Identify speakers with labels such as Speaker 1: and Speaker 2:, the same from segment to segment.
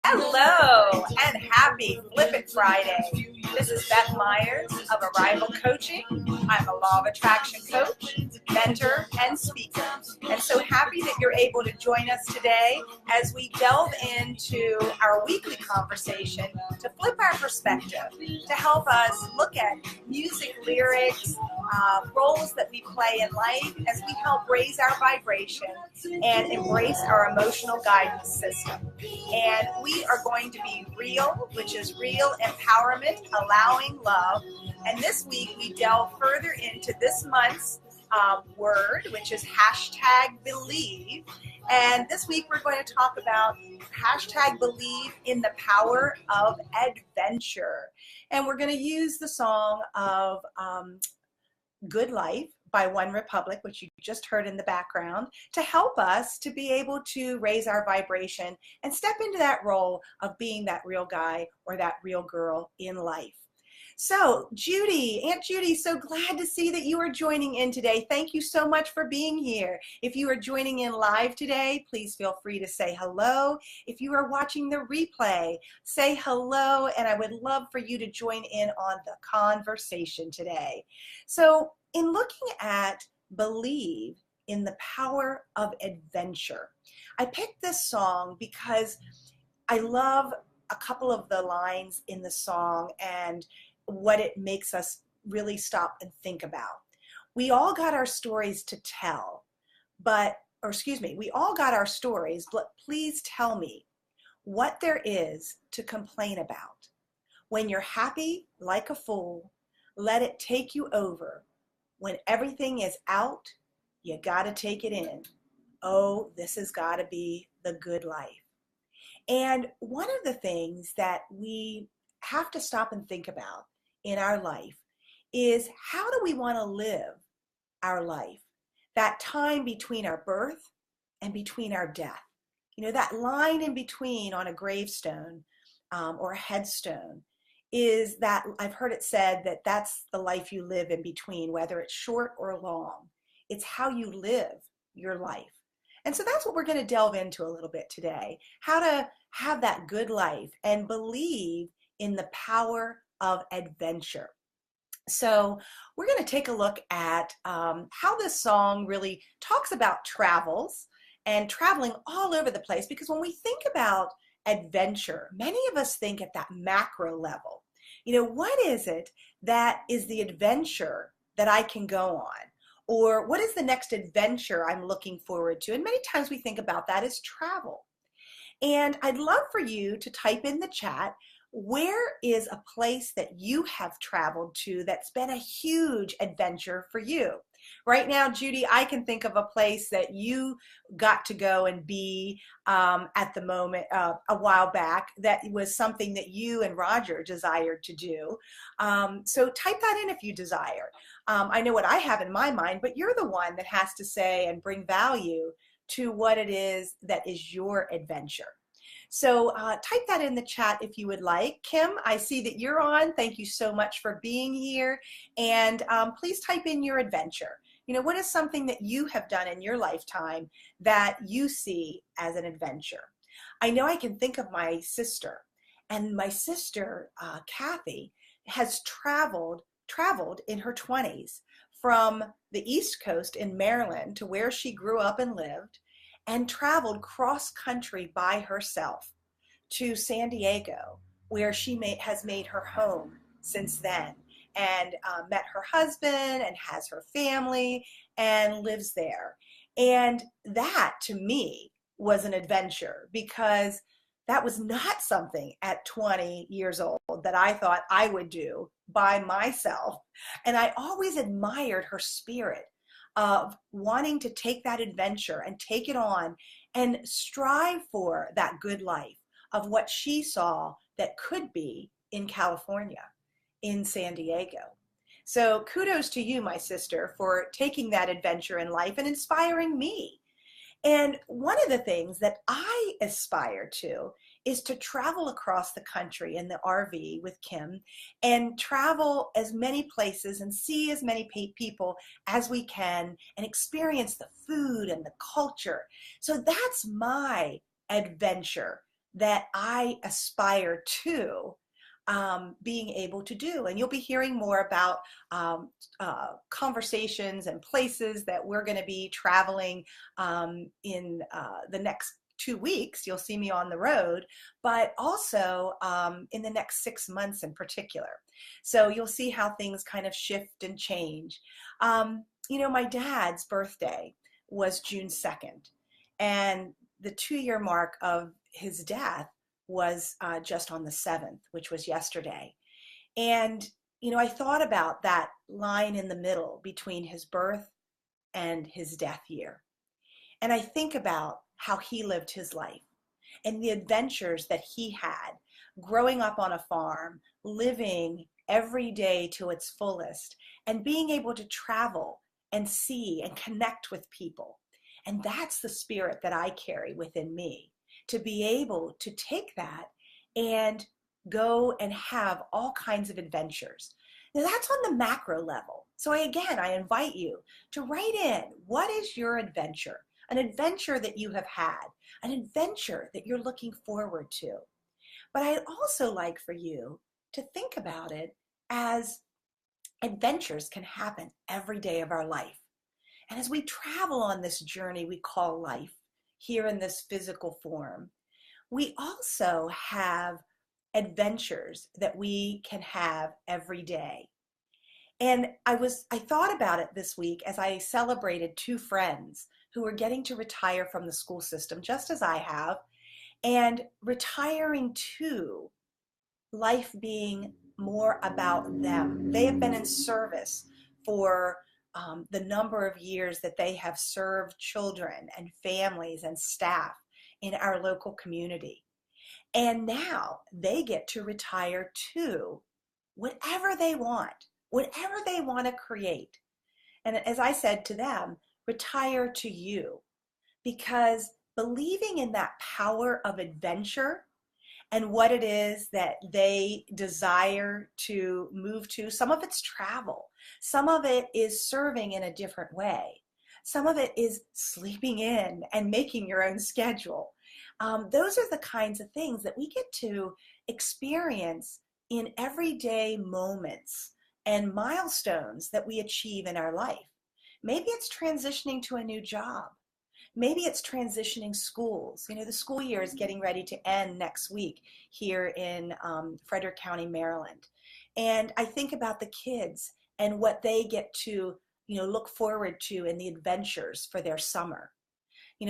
Speaker 1: Hello and happy Flip It Friday. This is Beth Myers of Arrival Coaching. I'm a law of attraction coach, mentor, and speaker. And so happy that you're able to join us today as we delve into our weekly conversation to flip our perspective, to help us look at music lyrics, roles that we play in life as we help raise our vibration and embrace our emotional guidance system. And we are going to be real, which is real empowerment, allowing love. And this week we delve further into this month's word, which is hashtag believe. And this week we're going to talk about hashtag believe in the power of adventure. And we're going to use the song of Good Life by One Republic, which you just heard in the background, to help us to be able to raise our vibration and step into that role of being that real guy or that real girl in life. So Judy, Aunt Judy, so glad to see that you are joining in today. Thank you so much for being here. If you are joining in live today, please feel free to say hello. If you are watching the replay, say hello, and I would love for you to join in on the conversation today. So in looking at believe in the power of adventure, I picked this song because I love a couple of the lines in the song and what it makes us really stop and think about. We all got our stories to tell, we all got our stories, but please tell me what there is to complain about. When you're happy like a fool, let it take you over. When everything is out, you gotta take it in. Oh, this has gotta be the good life. And one of the things that we have to stop and think about in our life is, how do we want to live our life? That time between our birth and between our death. You know, that line in between on a gravestone or a headstone is that, I've heard it said that that's the life you live in between, whether it's short or long. It's how you live your life. And so that's what we're going to delve into a little bit today, how to have that good life and believe in the power of adventure. So we're going to take a look at how this song really talks about travels and traveling all over the place, because when we think about adventure, many of us think at that macro level. You know, what is it that is the adventure that I can go on? Or what is the next adventure I'm looking forward to? And many times we think about that as travel. And I'd love for you to type in the chat, where is a place that you have traveled to that's been a huge adventure for you? Right now, Judy, I can think of a place that you got to go and be at the moment a while back that was something that you and Roger desired to do. So type that in if you desire. I know what I have in my mind, but you're the one that has to say and bring value to what it is that is your adventure. So type that in the chat if you would like. Kim, I see that you're on. Thank you so much for being here. And please type in your adventure. You know, what is something that you have done in your lifetime that you see as an adventure? I know I can think of my sister. And my sister, Kathy, has traveled in her 20s from the East Coast in Maryland to where she grew up and lived, and traveled cross country by herself to San Diego, where she has made her home since then, and met her husband and has her family and lives there. And that to me was an adventure, because that was not something at 20 years old that I thought I would do by myself. And I always admired her spirit of wanting to take that adventure and take it on and strive for that good life of what she saw that could be in California, in San Diego. So kudos to you, my sister, for taking that adventure in life and inspiring me. And one of the things that I aspire to is to travel across the country in the RV with Kim and travel as many places and see as many people as we can and experience the food and the culture. So that's my adventure that I aspire to being able to do. And you'll be hearing more about conversations and places that we're going to be traveling in the next 2 weeks. You'll see me on the road, but also in the next 6 months in particular. So you'll see how things kind of shift and change. My dad's birthday was June 2nd, and the 2-year mark of his death was just on the 7th, which was yesterday. And, I thought about that line in the middle between his birth and his death year. And I think about how he lived his life and the adventures that he had growing up on a farm, living every day to its fullest, and being able to travel and see and connect with people. And that's the spirit that I carry within me, to be able to take that and go and have all kinds of adventures. Now that's on the macro level. So I invite you to write in, what is your adventure? An adventure that you have had, an adventure that you're looking forward to. But I'd also like for you to think about it as adventures can happen every day of our life. And as we travel on this journey we call life, here in this physical form, we also have adventures that we can have every day. And I thought about it this week as I celebrated 2 friends who were getting to retire from the school system, just as I have, and retiring to life being more about them. They have been in service for the number of years that they have served children and families and staff in our local community. And now they get to retire to whatever they want to create. And as I said to them, retire to you, because believing in that power of adventure and what it is that they desire to move to. Some of it's travel. Some of it is serving in a different way. Some of it is sleeping in and making your own schedule. Those are the kinds of things that we get to experience in everyday moments and milestones that we achieve in our life. Maybe it's transitioning to a new job. Maybe it's transitioning schools. The school year is getting ready to end next week here in Frederick County, Maryland. And I think about the kids and what they get to, look forward to in the adventures for their summer.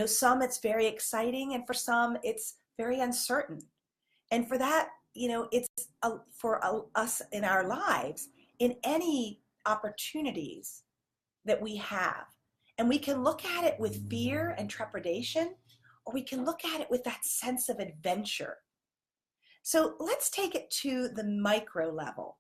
Speaker 1: Some it's very exciting, and for some it's very uncertain. And for that, it's for us in our lives, in any opportunities that we have. And we can look at it with fear and trepidation, or we can look at it with that sense of adventure. So let's take it to the micro level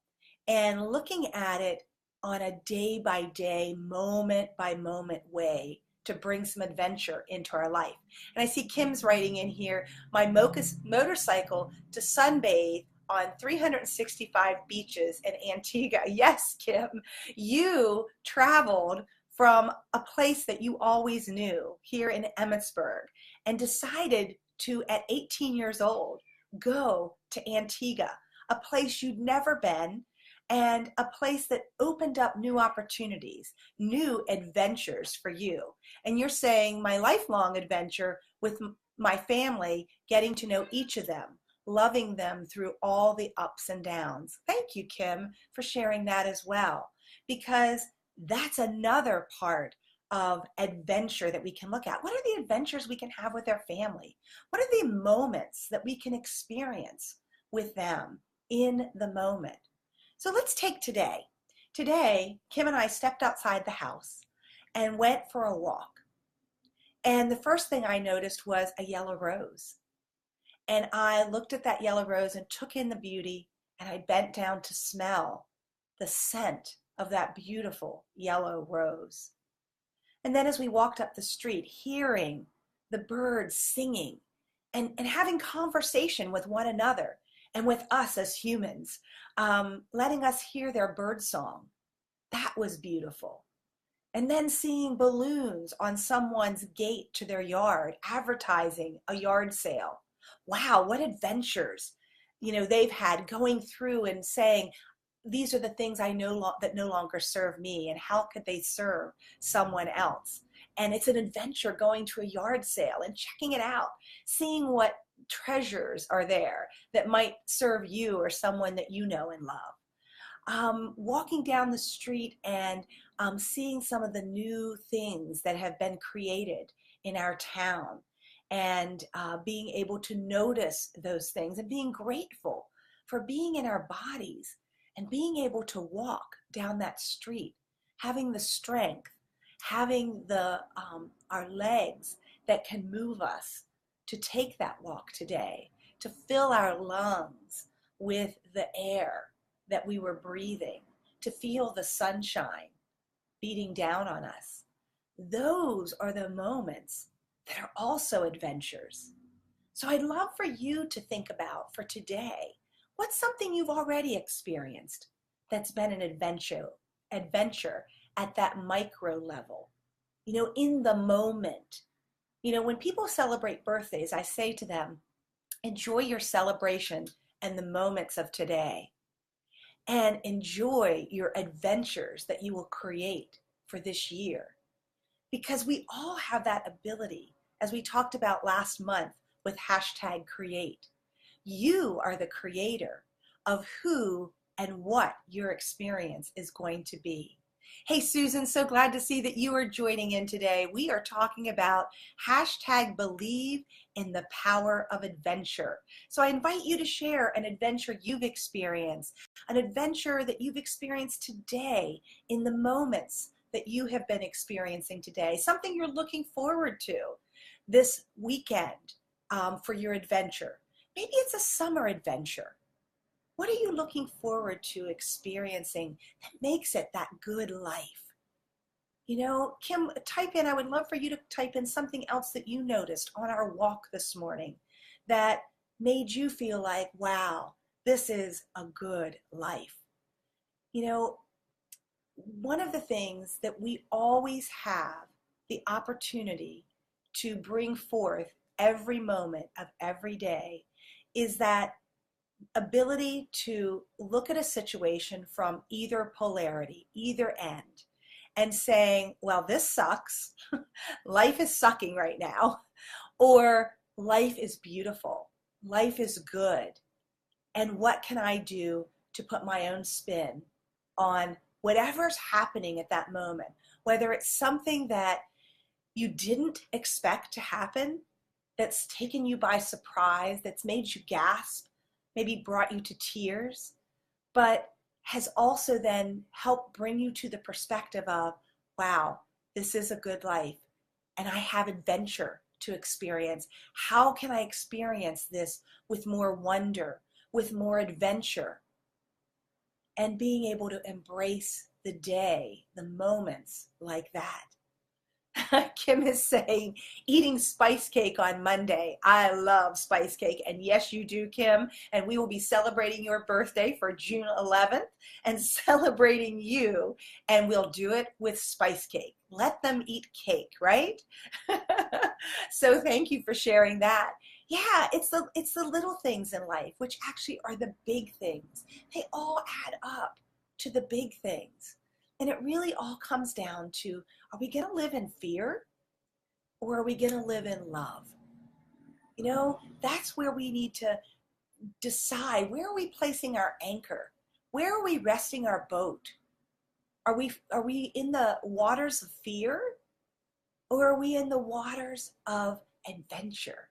Speaker 1: and looking at it on a day-by-day, moment-by-moment way to bring some adventure into our life. And I see Kim's writing in here, my motorcycle to sunbathe on 365 beaches in Antigua. Yes, Kim, you traveled from a place that you always knew here in Emmitsburg and decided to, at 18 years old, go to Antigua, a place you'd never been, and a place that opened up new opportunities, new adventures for you. And you're saying my lifelong adventure with my family, getting to know each of them, loving them through all the ups and downs. Thank you, Kim, for sharing that as well, because that's another part of adventure that we can look at. What are the adventures we can have with our family? What are the moments that we can experience with them in the moment? So let's take today. Today, Kim and I stepped outside the house and went for a walk. And the first thing I noticed was a yellow rose. And I looked at that yellow rose and took in the beauty, and I bent down to smell the scent of that beautiful yellow rose. And then as we walked up the street, hearing the birds singing and having conversation with one another and with us as humans, letting us hear their bird song. That was beautiful. And then seeing balloons on someone's gate to their yard, advertising a yard sale. wow, what adventures, they've had going through and saying, these are the things I know that no longer serve me, and how could they serve someone else? And it's an adventure going to a yard sale and checking it out, seeing what treasures are there that might serve you or someone that you know and love. Walking down the street and seeing some of the new things that have been created in our town, and being able to notice those things and being grateful for being in our bodies and being able to walk down that street, having the strength, having the our legs that can move us to take that walk today, to fill our lungs with the air that we were breathing, to feel the sunshine beating down on us. Those are the moments that are also adventures. So I'd love for you to think about for today, what's something you've already experienced that's been an adventure at that micro level, in the moment. When people celebrate birthdays, I say to them, enjoy your celebration and the moments of today, and enjoy your adventures that you will create for this year. Because we all have that ability, as we talked about last month with #create. You are the creator of who and what your experience is going to be. Hey, Susan, so glad to see that you are joining in today. We are talking about #believe in the power of adventure. So I invite you to share an adventure you've experienced, an adventure that you've experienced today in the moments that you have been experiencing today, something you're looking forward to this weekend for your adventure. Maybe it's a summer adventure. What are you looking forward to experiencing that makes it that good life? Kim, I would love for you to type in something else that you noticed on our walk this morning that made you feel like, wow, this is a good life. One of the things that we always have the opportunity to bring forth every moment of every day is that ability to look at a situation from either polarity, either end, and saying, well, this sucks. Life is sucking right now. Or life is beautiful. Life is good. And what can I do to put my own spin on whatever's happening at that moment? Whether it's something that you didn't expect to happen, that's taken you by surprise, that's made you gasp, maybe brought you to tears, but has also then helped bring you to the perspective of, wow, this is a good life and I have adventure to experience. How can I experience this with more wonder, with more adventure, and being able to embrace the day, the moments like that? Kim is saying, eating spice cake on Monday. I love spice cake. And yes, you do, Kim. And we will be celebrating your birthday for June 11th and celebrating you. And we'll do it with spice cake. Let them eat cake, right? So thank you for sharing that. Yeah, it's the little things in life, which actually are the big things. They all add up to the big things. And it really all comes down to, are we going to live in fear or are we going to live in love? That's where we need to decide, where are we placing our anchor? Where are we resting our boat? Are we in the waters of fear, or are we in the waters of adventure,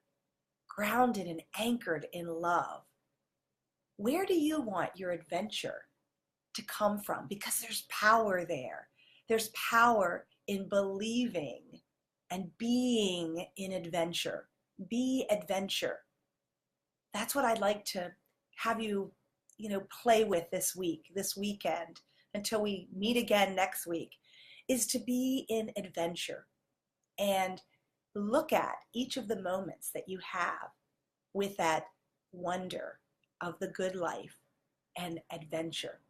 Speaker 1: grounded and anchored in love? Where do you want your adventure to come from? Because there's power there. There's power in believing and being in adventure. Be adventure. That's what I'd like to have you, play with this weekend, until we meet again next week, is to be in adventure and look at each of the moments that you have with that wonder of the good life and adventure.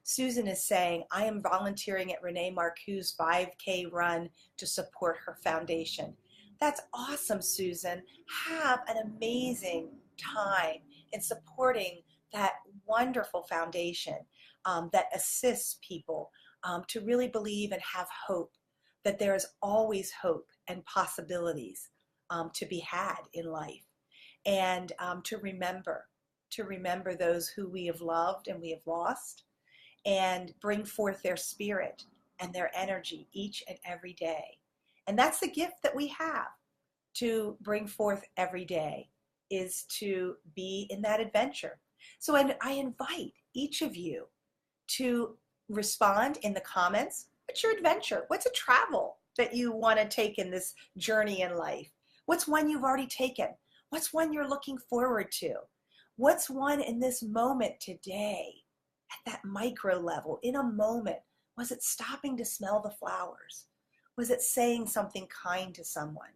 Speaker 1: Susan is saying, I am volunteering at Renee Marcoux's 5K run to support her foundation. That's awesome, Susan. Have an amazing time in supporting that wonderful foundation that assists people to really believe and have hope, that there is always hope and possibilities to be had in life, and to remember those who we have loved and we have lost, and bring forth their spirit and their energy each and every day. And that's the gift that we have to bring forth every day, is to be in that adventure. So I invite each of you to respond in the comments. What's your adventure? What's a travel that you want to take in this journey in life? What's one you've already taken? What's one you're looking forward to? What's one in this moment today, at that micro level, in a moment? Was it stopping to smell the flowers? Was it saying something kind to someone?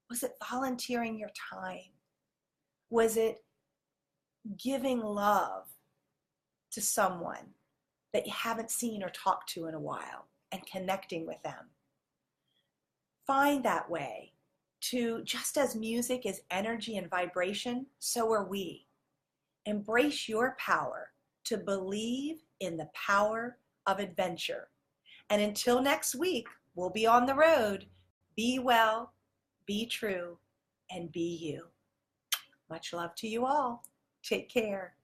Speaker 1: Was it volunteering your time? Was it giving love to someone that you haven't seen or talked to in a while and connecting with them? Find that way to, just as music is energy and vibration, so are we. Embrace your power to believe in the power of adventure. And until next week, we'll be on the road. Be well, be true, and be you. Much love to you all. Take care.